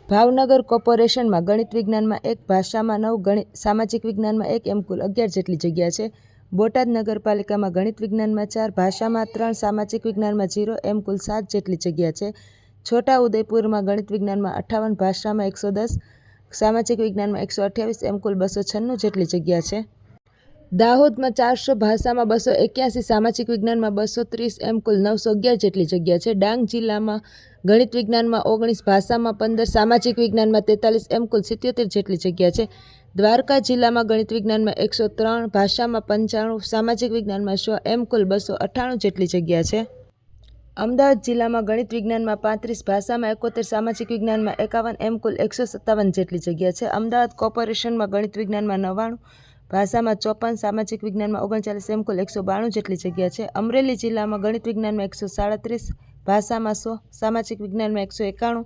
ભાવનગર કોર્પોરેશનમાં ગણિત વિજ્ઞાનમાં 1, ભાષામાં 9, સામાજિક વિજ્ઞાનમાં 1 એમ કુલ 11 જેટલી જગ્યા છે. બોટાદ નગરપાલિકામાં ગણિત વિજ્ઞાનમાં 4, ભાષામાં 3, સામાજિક વિજ્ઞાનમાં 0 એમ કુલ 7 જેટલી જગ્યા છે. છોટા ઉદેપુરમાં ગણિત વિજ્ઞાનમાં 58, ભાષામાં 110, સામાજિક વિજ્ઞાનમાં 128 એમ કુલ 296 જેટલી જગ્યા છે. દાહોદમાં 400, ભાષામાં 281, સામાજિક વિજ્ઞાનમાં 230 એમ કુલ 911 જેટલી જગ્યા છે. ડાંગ જિલ્લામાં ગણિત વિજ્ઞાનમાં 19, ભાષામાં 15, સામાજિક વિજ્ઞાનમાં 43 એમ કુલ 77 જેટલી જગ્યા છે. દ્વારકા જિલ્લામાં ગણિત વિજ્ઞાનમાં 103, ભાષામાં 95, સામાજિક વિજ્ઞાનમાં 100 એમ કુલ 298 જેટલી જગ્યા છે. અમદાવાદ જિલ્લામાં ગણિત વિજ્ઞાનમાં 35, ભાષામાં 71, સામાજિક વિજ્ઞાનમાં 51 એમ કુલ 157 જેટલી જગ્યા છે. અમદાવાદ કોર્પોરેશનમાં ગણિત વિજ્ઞાનમાં 99, ભાષામાં 54, સામાજિક વિજ્ઞાનમાં 39 એમ કુલ 192 જેટલી જગ્યા છે. અમરેલી જિલ્લામાં ગણિત વિજ્ઞાનમાં 137, ભાષામાં 100, સામાજિક વિજ્ઞાનમાં 191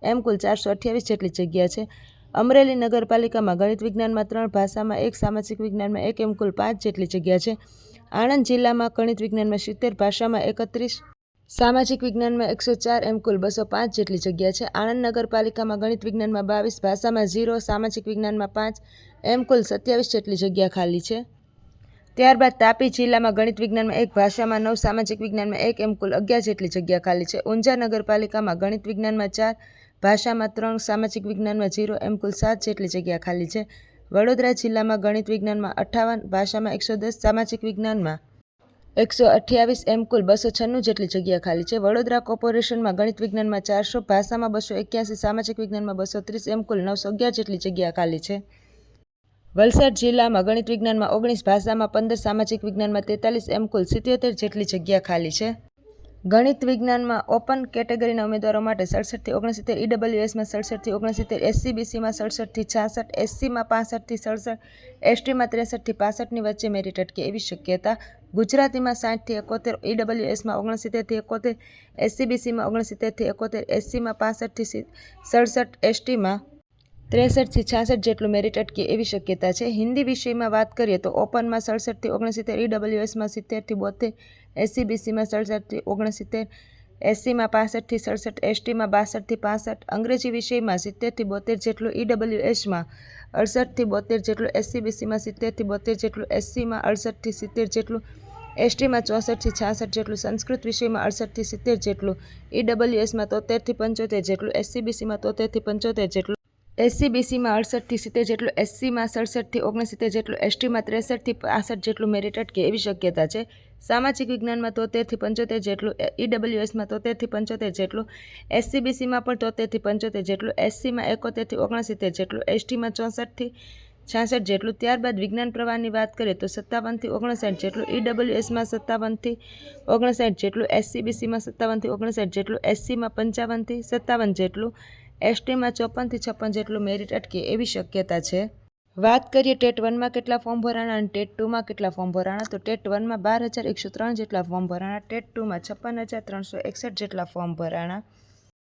એમ કુલ 428 જેટલી જગ્યા છે. અમરેલી નગરપાલિકામાં ગણિત વિજ્ઞાનમાં 3, ભાષામાં 1, સામાજિક વિજ્ઞાનમાં 1 એમ કુલ 5 જેટલી જગ્યા છે. આણંદ જિલ્લામાં ગણિત વિજ્ઞાનમાં 70, ભાષામાં 31, સામાજિક વિજ્ઞાનમાં 104 એમ કુલ 205 જેટલી જગ્યા છે. આણંદ નગરપાલિકામાં ગણિત વિજ્ઞાનમાં 22, ભાષામાં 0, સામાજિક વિજ્ઞાનમાં 5 એમ કુલ 27 જેટલી જગ્યા ખાલી છે. ત્યારબાદ તાપી જિલ્લામાં ગણિત વિજ્ઞાનમાં 1, ભાષામાં 9, સામાજિક વિજ્ઞાનમાં 1 એમ કુલ 11 જેટલી જગ્યા ખાલી છે. ઊંઝા નગરપાલિકામાં ગણિત વિજ્ઞાનમાં 4, ભાષામાં 3, સામાજિક વિજ્ઞાનમાં 0 એમ કુલ 7 જેટલી જગ્યા ખાલી છે. વડોદરા જિલ્લામાં ગણિત વિજ્ઞાનમાં 58, ભાષામાં 110, સામાજિક વિજ્ઞાનમાં 128 એમ કુલ 296 જેટલી જગ્યા ખાલી છે. વડોદરા કોર્પોરેશનમાં ગણિત વિજ્ઞાનમાં 400, ભાષામાં 281, સામાજિક વિજ્ઞાનમાં 230 એમ કુલ 911 જેટલી જગ્યા ખાલી છે. વલસાડ જિલ્લામાં ગણિત વિજ્ઞાનમાં 19, ભાષામાં 15, સામાજિક વિજ્ઞાનમાં 43 એમ કુલ 77 જેટલી જગ્યા ખાલી છે. ગણિત વિજ્ઞાનમાં ઓપન કેટેગરીના ઉમેદવારો માટે 67 થી 69, ઈડબ્લ્યુએસમાં 67 થી 69, એસસીબીસીમાં 67 થી 66, એસસીમાં 65 થી 67, એસટીમાં 63 થી 65 ની વચ્ચે મેરિટ અટકે એવી શક્યતા. ગુજરાતીમાં 60 થી 71, ઈડબ્લ્યુએસમાં 69 થી 71, એસસીબીસીમાં 69 થી 71, એસસીમાં 65 થી 67, એસટીમાં 63 થી 66 જેટલું મેરિટ અટકે એવી શક્યતા છે. હિન્દી વિષયમાં વાત કરીએ તો ઓપનમાં 67 થી 69, ઈડબ્લ્યુએસમાં 70 થી 72, એસસીબીસીમાં 67 થી 69, એસસીમાં 65 થી 67, એસટીમાં 62 થી 65, અંગ્રેજી વિષયમાં 70 થી 72 જેટલું, ઈડબ્લ્યુએસમાં 68 થી 72 જેટલું, એસસીબીસીમાં 70 થી 72 જેટલું, એસસીમાં 68 થી 70 જેટલું, એસટીમાં 64 થી 66 જેટલું, સંસ્કૃત વિષયમાં 68 થી 70 જેટલું, ઈડબ્લ્યુએસમાં 73 થી 75 જેટલું, એસસીબીસીમાં 73 થી 75 જેટલું, એસસીબીસીમાં 68 થી 70 જેટલું, એસસીમાં 67 થી 69 જેટલું, એસટીમાં 63 થી 65 જેટલું મેરિટ અટકે એવી શક્યતા છે. સામાજિક વિજ્ઞાનમાં 73 થી 75 જેટલું, ઈડબ્લ્યુએસમાં 73 થી 75 જેટલું, એસસીબીસીમાં પણ 73 થી 75 જેટલું, એસસીમાં 71 થી 69 જેટલું, એસટીમાં 64 થી 66 જેટલું. ત્યારબાદ વિજ્ઞાન પ્રવાહની વાત કરીએ તો 57 થી 59 જેટલું, ઈડબ્લ્યુએસમાં 57 થી 59 જેટલું, એસસીબીસીમાં 57 થી 59 જેટલું, એસસીમાં 55 થી 57 જેટલું, એસટીમાં 54 થી 56 જેટલું મેરિટ અટકે એવી શક્યતા છે. વાત કરીએ ટેટ 1માં કેટલા ફોર્મ ભરાણા અને ટેટ 2માં કેટલા ફોર્મ ભરાણા તો ટેટ 1માં 12,103 જેટલા ફોર્મ ભરાણા, ટેટ 2માં 56,361 જેટલા ફોર્મ ભરાણા.